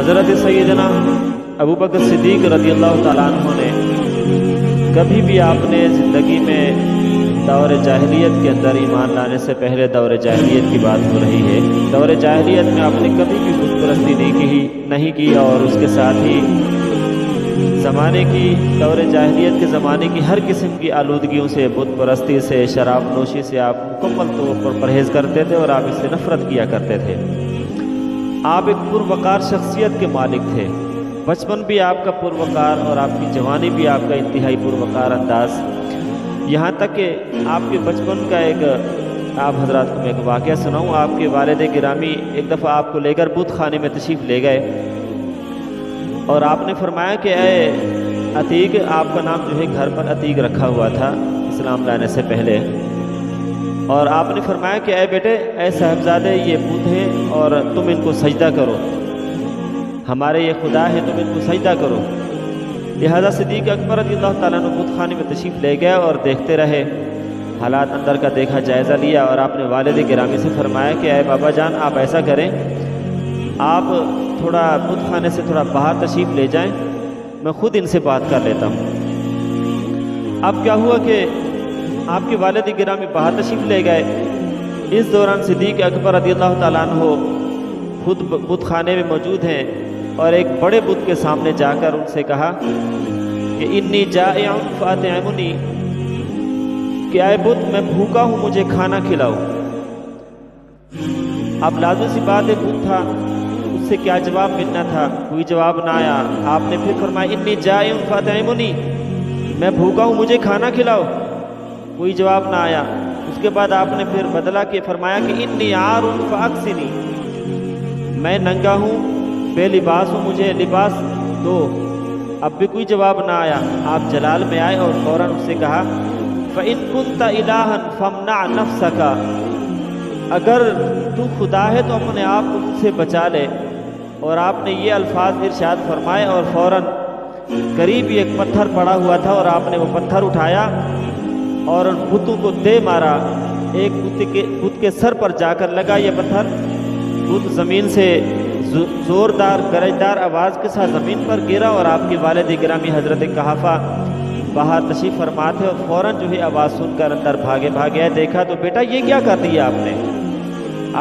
حضرت سیدنا ابو بکر صدیق رضی اللہ تعالیٰ عنہ نے کبھی بھی آپ نے زندگی میں دور جاہلیت کے اندر ایمان لانے سے پہلے دور جاہلیت کی بات ہو رہی ہے، دور جاہلیت میں آپ نے کبھی بھی بت پرستی نہیں کی اور اس کے ساتھ ہی زمانے کی دور جاہلیت کے زمانے کی ہر قسم کی آلودگیوں سے، بت پرستی سے، شراب نوشی سے آپ مکمل طور پر پرہیز کرتے تھے اور آپ اس سے نفرت کیا کرتے تھے۔ آپ ایک پروقار شخصیت کے مالک تھے، بچپن بھی آپ کا پروقار اور آپ کی جوانی بھی آپ کا انتہائی پروقار انداز، یہاں تک کہ آپ کے بچپن کا آپ حضرات کو میں ایک واقعہ سناؤں۔ آپ کے والد گرامی ایک دفعہ آپ کو لے کر بت خانے میں تشریف لے گئے اور آپ نے فرمایا کہ اے عتیق، آپ کا نام جو ہے گھر پر عتیق رکھا ہوا تھا اسلام لانے سے پہلے، اور آپ نے فرمایا کہ اے بیٹے، اے صاحبزادے، یہ بت ہیں اور تم ان کو سجدہ کرو، ہمارے یہ خدا ہے، تم ان کو سجدہ کرو۔ لہذا صدیق اکبر رضی اللہ تعالیٰ عنہ بت خانے میں تشریف لے گیا اور دیکھتے رہے، حالات اندر کا دیکھا، جائزہ لیا، اور آپ نے والد گرامی سے فرمایا کہ اے بابا جان، آپ ایسا کریں، آپ تھوڑا بت خانے سے تھوڑا باہر تشریف لے جائیں، میں خود ان سے بات کر لیتا ہوں۔ اب کیا ہوا کہ آپ کے والد گرامی باہر تشریف لے گئے، اس دوران صدیق اکبر رضی اللہ تعالیٰ عنہ خود بت خانے میں موجود ہیں اور ایک بڑے بت کے سامنے جا کر ان سے کہا کہ انی جائع فاطعمنی، کہ اے بت، میں بھوکا ہوں، مجھے کھانا کھلاؤ۔ اب لازمی سی بات ہے، بت تھا، اس سے کیا جواب ملنا تھا، کوئی جواب نہ آیا۔ آپ نے پھر فرمایا انی جائع فاطعمنی، میں بھوکا ہوں، مجھے کھانا کھلاؤ، کوئی جواب نہ آیا۔ اس کے بعد آپ نے پھر بدلا کہ فرمایا کہ انی عار فاکسنی، میں ننگا ہوں، بے لباس ہوں، مجھے لباس دو، اب بھی کوئی جواب نہ آیا۔ آپ جلال میں آئے اور فوراً اس سے کہا فَإِن كُنْتَ إِلَٰهًا فَامْنَعْ نَفْسَكَ، اگر تو خدا ہے تو اپنے آپ کو مجھ سے بچا لے۔ اور آپ نے یہ الفاظ ارشاد فرمائے اور فوراً قریب ہی ایک پتھر پڑا ہوا تھا اور آپ نے وہ پتھر اٹھایا اور ان بتوں کو دے مارا، ایک بت کے سر پر جا کر لگا یہ پتھر، بت زمین سے زوردار گرجدار آواز کے ساتھ زمین پر گرا اور آپ کے والد گرامی حضرت قحافہ باہر تشریف فرما تھے اور فوراً جو ہے آواز سن کر اندر بھاگے، دیکھا تو بیٹا یہ کیا کر دیا آپ نے؟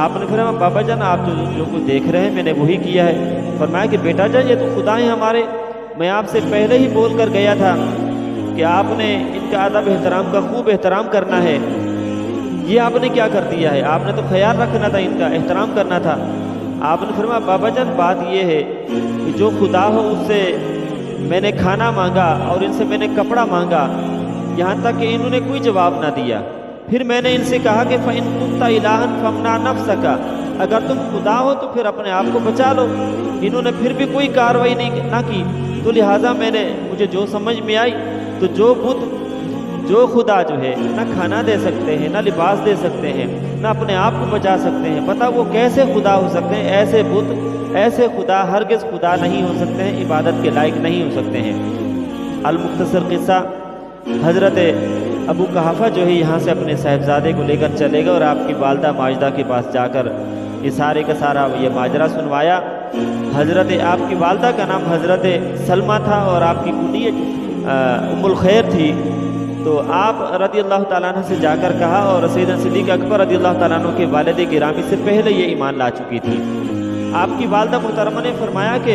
آپ نے فرمایا بابا جان، آپ جو کچھ دیکھ رہے ہیں میں نے وہی کیا ہے۔ فرمایا کہ بیٹا جان، یہ تو خدا ہیں ہمارے، میں آپ سے پہلے ہی بول کر گیا تھا کہ آپ نے ان کا ادب احترام کا خوب احترام کرنا ہے، یہ آپ نے کیا کر دیا ہے؟ آپ نے تو خیال رکھنا تھا، ان کا احترام کرنا تھا۔ آپ نے فرمایا بابا جان، بات یہ ہے کہ جو خدا ہو اس سے میں نے کھانا مانگا اور ان سے میں نے کپڑا مانگا، یہاں تک کہ انہوں نے کوئی جواب نہ دیا۔ پھر میں نے ان سے کہا کہ فَإِن كُنْتَ إِلَٰهًا فَامْنَعْ نَفْسَكَ، اگر تم خدا ہو تو پھر اپنے آپ کو بچا لو۔ انہوں نے پھر بھی کوئی کارروائی نہ کی، تو لہٰذا مجھے جو سمجھ میں آئی، تو جو خدا جو ہے نہ کھانا دے سکتے ہیں، نہ لباس دے سکتے ہیں، نہ اپنے آپ کو بچا سکتے ہیں، پتہ وہ کیسے خدا ہو سکتے ہیں؟ ایسے بت، ایسے خدا ہرگز خدا نہیں ہو سکتے ہیں، عبادت کے لائق نہیں ہو سکتے ہیں۔ المختصر قصہ، حضرت ابو قحافہ جو ہے یہاں سے اپنے صاحبزادے کو لے کر چلے گئے اور آپ کی والدہ ماجدہ کے پاس جا کر یہ سارے کا سارا یہ ماجرا سنوایا۔ حضرت آپ کی والدہ کا نام حضرت سلمہ تھا اور آپ کی کنیت ام الخیر تھی، تو آپ رضی اللہ تعالیٰ عنہ سے جا کر کہا، اور سیدنا صدیق اکبر رضی اللہ تعالیٰ عنہ کے والد گرامی سے پہلے یہ ایمان لا چکی تھی۔ آپ کی والدہ محترمہ نے فرمایا کہ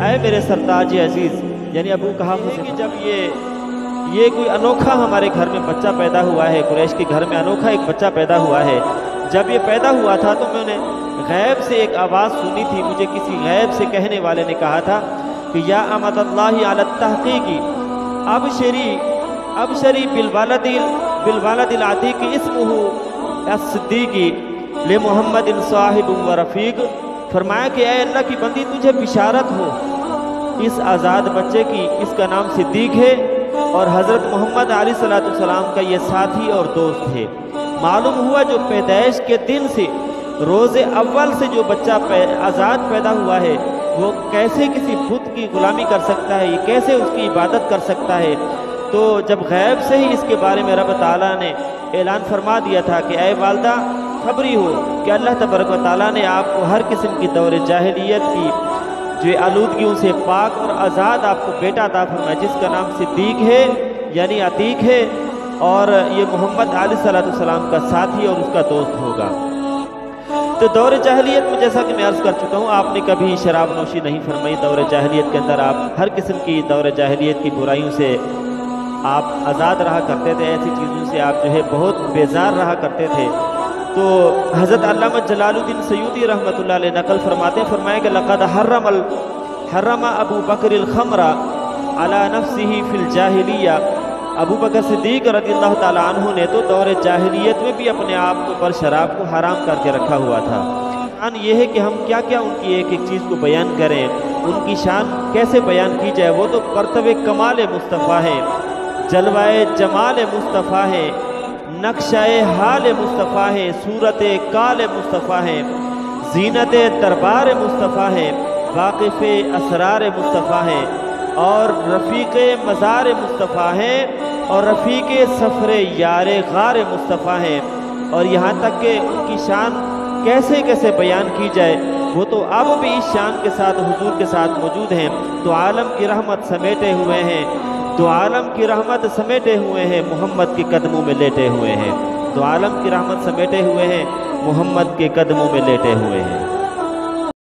اے میرے سرتاج عزیز، یعنی ابو قحافہ سے، کہ جب یہ کوئی انوکھا ہمارے گھر میں بچہ پیدا ہوا ہے، قریش کے گھر میں انوکھا ایک بچہ پیدا ہوا ہے، جب یہ پیدا ہوا تھا تو میں نے غیب سے ایک آواز سنی تھی، مجھے کسی غیب سے کہنے والے نے کہا تھا کہ یا امت اللہ علی التحقیقی ابشری بالولد العتیق اسمہ الصدیقی لمحمد صاحب و رفیق۔ فرمایا کہ اے اللہ کی بندی، تجھے بشارت ہو اس آزاد بچے کی، اس کا نام صدیق ہے اور حضرت محمد علیہ السلام کا یہ ساتھی اور دوست ہے۔ معلوم ہوا جو پیدائش کے دن سے، روز اول سے جو بچہ آزاد پیدا ہوا ہے، وہ کیسے کسی بت کی غلامی کر سکتا ہے، یہ کیسے اس کی عبادت کر سکتا ہے؟ تو جب غیب سے ہی اس کے بارے میں رب تعالیٰ نے اعلان فرما دیا تھا کہ اے والدہ خبری ہو کہ اللہ تبارک و تعالیٰ نے آپ کو ہر قسم کی دور جاہلیت کی جو آلودگیوں سے پاک اور آزاد آپ کو بیٹا عطا فرمائے جس کا نام صدیق ہے یعنی عتیق ہے، اور یہ محمد علیہ السلام کا ساتھی اور اس کا دوست ہوگا۔ تو دور جاہلیت میں جیسا کہ میں عرض کر چکا ہوں، آپ نے کبھی شراب نوشی نہیں فرمائی۔ دور جاہلیت کے اندر آپ ہر قسم کی دور جاہلیت کی برائیوں سے آپ آزاد رہا کرتے تھے، ایسی چیزوں سے آپ جو ہے بہت بیزار رہا کرتے تھے۔ تو حضرت علامہ جلال الدین سیوطی رحمۃ اللہ علیہ نقل فرمائے کہ لقد حرم ابو بکر الخمر علی نفسہ فی الجاہلیہ، ابو بکر صدیق رضی اللہ تعالیٰ عنہ نے تو دور جاہلیت میں بھی اپنے آپ کو پر شراب کو حرام کر کے رکھا ہوا تھا۔ شان یہ ہے کہ ہم کیا کیا ان کی ایک ایک چیز کو بیان کریں، ان کی شان کیسے بیان کی جائے۔ وہ تو مرتبہ کمال مصطفیٰ ہے، جلوہ جمال مصطفیٰ ہے، نقشہ حال مصطفیٰ ہے، صورت کال مصطفیٰ ہے، زینت دربار مصطفیٰ ہے، واقف اسرار مصطفیٰ ہے، اور رفیق مزار مصطفیٰ ہے، اور رفیق سفر یار غار مصطفیٰ ہے۔ اور یہاں تک کہ ان کی شان کیسے کیسے بیان کی جائے، وہ تو اب بھی اس شان کے ساتھ حضور کے ساتھ موجود ہیں۔ تو عالم کی رحمت سمیٹے ہوئے ہیں، تو عالم کی رحمت سمیٹے ہوئے ہیں، محمد کے قدموں میں لیٹے ہوئے ہیں۔ تو عالم کی رحمت سمیٹے ہوئے ہیں، محمد کے قدموں میں لیٹے ہوئے ہیں۔